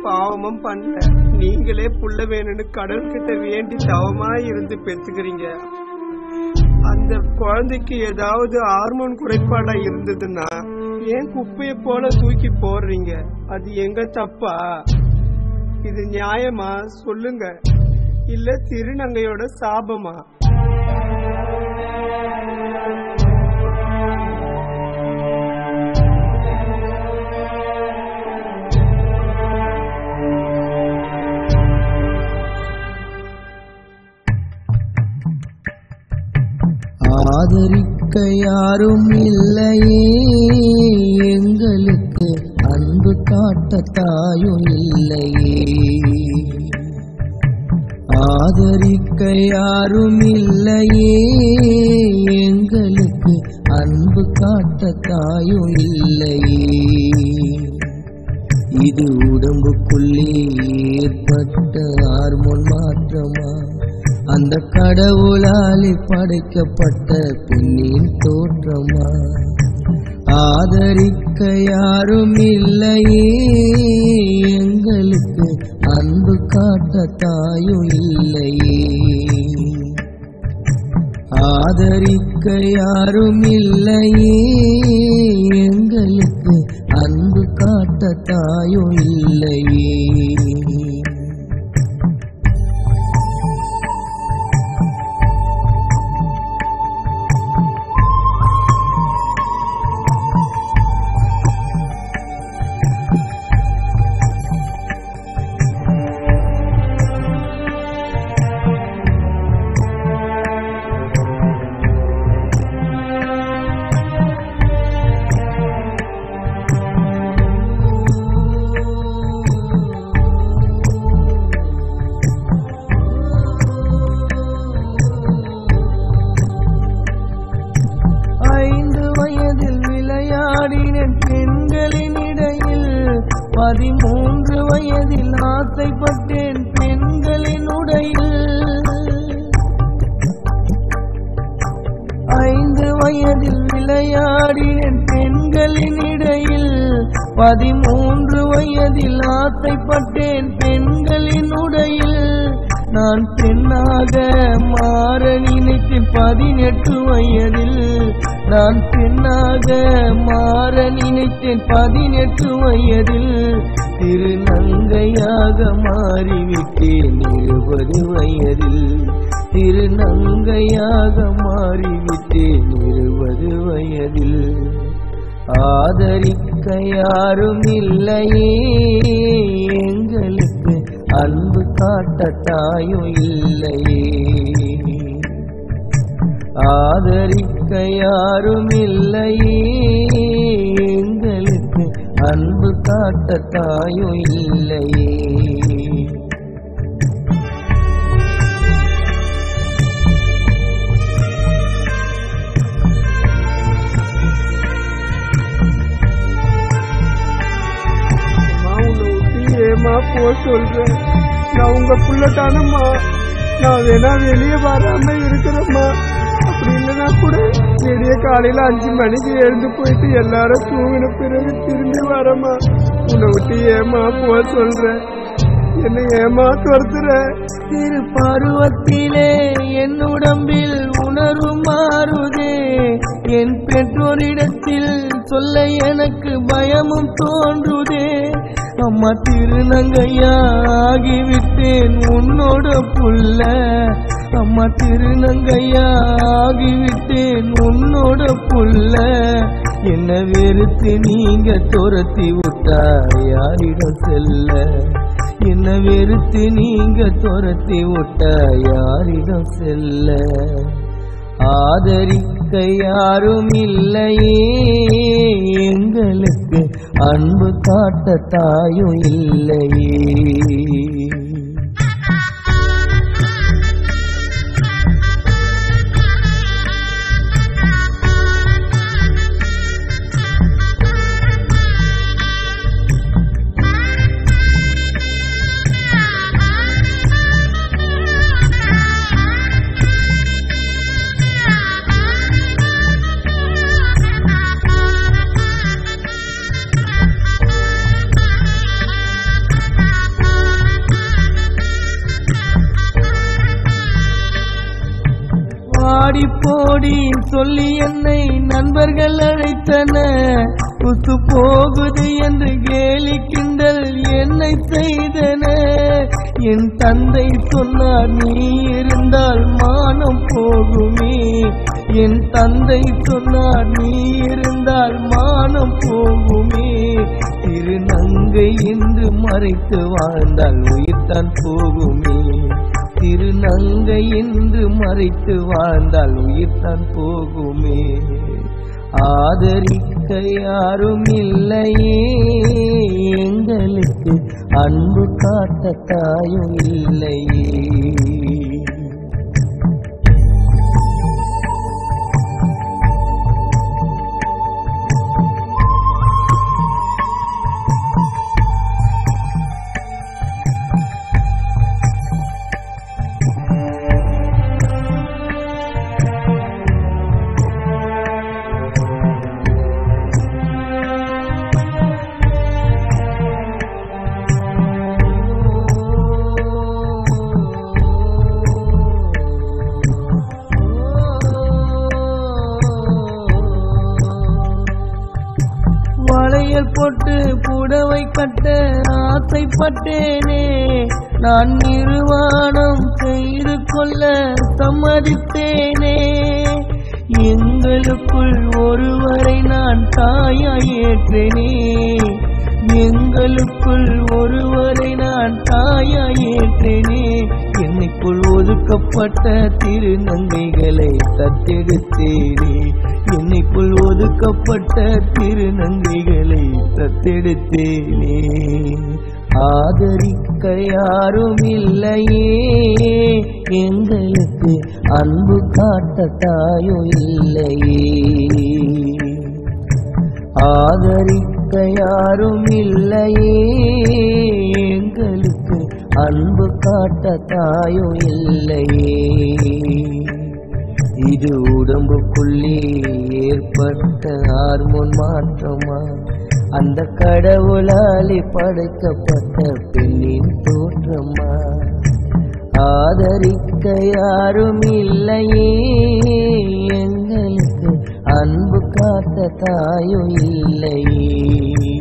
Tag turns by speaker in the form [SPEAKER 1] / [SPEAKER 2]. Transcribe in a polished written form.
[SPEAKER 1] பாவமும் பண்ணல. நீங்களே புள்ள வேணும்னு கடவுள்கிட்ட வேண்டி தவமா இருந்து பெத்துக்கிறீங்க. அந்த குழந்தைக்கு ஏதாவது ஹார்மோன் குறைபாடா இருந்ததுன்னா ஏன் குப்பைய போல தூக்கி போடுறீங்க? அது எங்க தப்பா? இது நியாயமா சொல்லுங்க, இல்ல திருநங்கையோட சாபமா?
[SPEAKER 2] ஆதரிக்க யாரும் இல்லையே, எங்களுக்கு அன்பு காட்ட தாயும் இல்லையே. ஆதரிக்க யாரும் இல்லையே, எங்களுக்கு அன்பு காட்ட தாயும் இல்லையே. இது உடம்புக்குள்ளே ஏற்பட்ட ஹார்மோன் மாற்றமா? அந்த கடவுளாலே படைக்கப்பட்ட பெண்ணின் தோற்றமா? ஆதரிக்க யாரும் இல்லையே, எங்களுக்கு அன்பு காட்ட தாயும் இல்லையே. ஆதரிக்க யாரும் இல்லையே, எங்களுக்கு அன்பு காட்ட தாயும் இல்லையே. பெண்களின் இடையில் 13 வயதில் ஆசைப்பட்டேன் பெண்களின் உடையில். 5 வயதில் விளையாடினேன் பெண்களின் இடையில். 13 வயதில் ஆசைப்பட்டேன் பெண்களின் உடையில். நான் பெண்ணாக மாற நினைத்தேன் 18 வயதில். நான் பெண்ணாக மாற நினைத்தேன் 18 வயதில். திருநங்கையாக மாறிவிட்டேன் 20 வயதில். திருநங்கையாக மாறிவிட்டேன் 20 வயதில். ஆதரிக்க யாரும் இல்லையே, எங்களுக்கு அன்பு காட்ட தாயும் இல்லையே. ஆதரிக்க யாரும் இல்லையே, எங்களுக்கு அன்பு காட்ட தாயும் இல்லையே.
[SPEAKER 1] போ சொல்றேன், நான் உங்க புள்ள தானம்மா. நான் வேணா வெளியே வராம இருக்கிறேம்மா. அப்படி இல்லைன்னா கூட வெளிய காலையில 5 மணிக்கு எழுந்து போயிட்டு எல்லாரும் தூங்கின பிறகு திரும்பி வரமா. உன்னை விட்டு ஏமா போ சொல்றேன், என்ன ஏமா துரத்துற?
[SPEAKER 2] சிறு பருவத்திலே என் உடம்பில் உணர்வு மாறுதே. என் பெற்றோரிடத்தில் சொல்ல எனக்கு பயமும் தோன்றுதே. அம்மா திருநங்கையா ஆகிவிட்டேன் உன்னோட புள்ள. அம்மா திருநங்கையா ஆகிவிட்டேன் உன்னோட புள்ள. என்ன வெறுத்து நீங்க துரத்தி விட்டா யாரிடம் செல்ல? என்ன வெறுத்து நீங்க துரத்தி விட்டா யாரிடம் செல்ல? ஆதரிக்க யாரும் இல்லையே, எங்களுக்கு அன்பு காட்ட தாயும் இல்லையே. நொடி சொல்லி என்னை நண்பர்கள் அழைத்தனர். குத்து போகுது என்று கேலி கிண்டல் என்னை செய்தனர். என் தந்தை சொன்னார், நீ இருந்தால் மானம் போகுமே. என் தந்தை சொன்னார், நீ இருந்தால் மானம் போகுமே. திருநங்கை என்று மறைத்து வாழ்ந்தால் உயிர்தான் போகுமே. திருநங்கை என்று மறைத்து வாழ்ந்தால் உயிர்தான் போகுமே. ஆதரிக்க யாரும் இல்லையே, எங்களுக்கு அன்பு காட்ட தாயும் இல்லையே. வளையல் போட்டு புடவை கட்ட ஆசைப்பட்டேனே. நான் நிர்வாணம் செய்து கொள்ள சம்மதித்தேனே. எங்களுக்குள் ஒருவரை நான் தாயாய் ஏற்றேனே. எங்களுக்குள் ஒருவரை நான் தாயாய் ஏற்றேனே. என்னைக்குள் ஒதுக்கப்பட்ட திருநங்கைகளை தத்தெடுத்தேனே. என்னைக்குள் ஒதுக்கப்பட்ட திருநங்கைகளை தத்தெடுத்தேனே. ஆதரிக்க யாரும் இல்லையே, எங்களுக்கு அன்பு காட்ட தாயும் இல்லையே. ஆதரிக்க யாரும் இல்லையே, எங்களுக்கு அன்பு காட்ட தாயும் இல்லையே. இது உடம்புக்குள்ளே ஏற்பட்ட ஹார்மோன் மாற்றமா, அந்த கடவுளாலே படைக்கப்பட்ட பெண்ணின் தோற்றமா. ஆதரிக்க யாரும் இல்லையே, எங்களுக்கு அன்பு காட்ட தாயும் இல்லையே.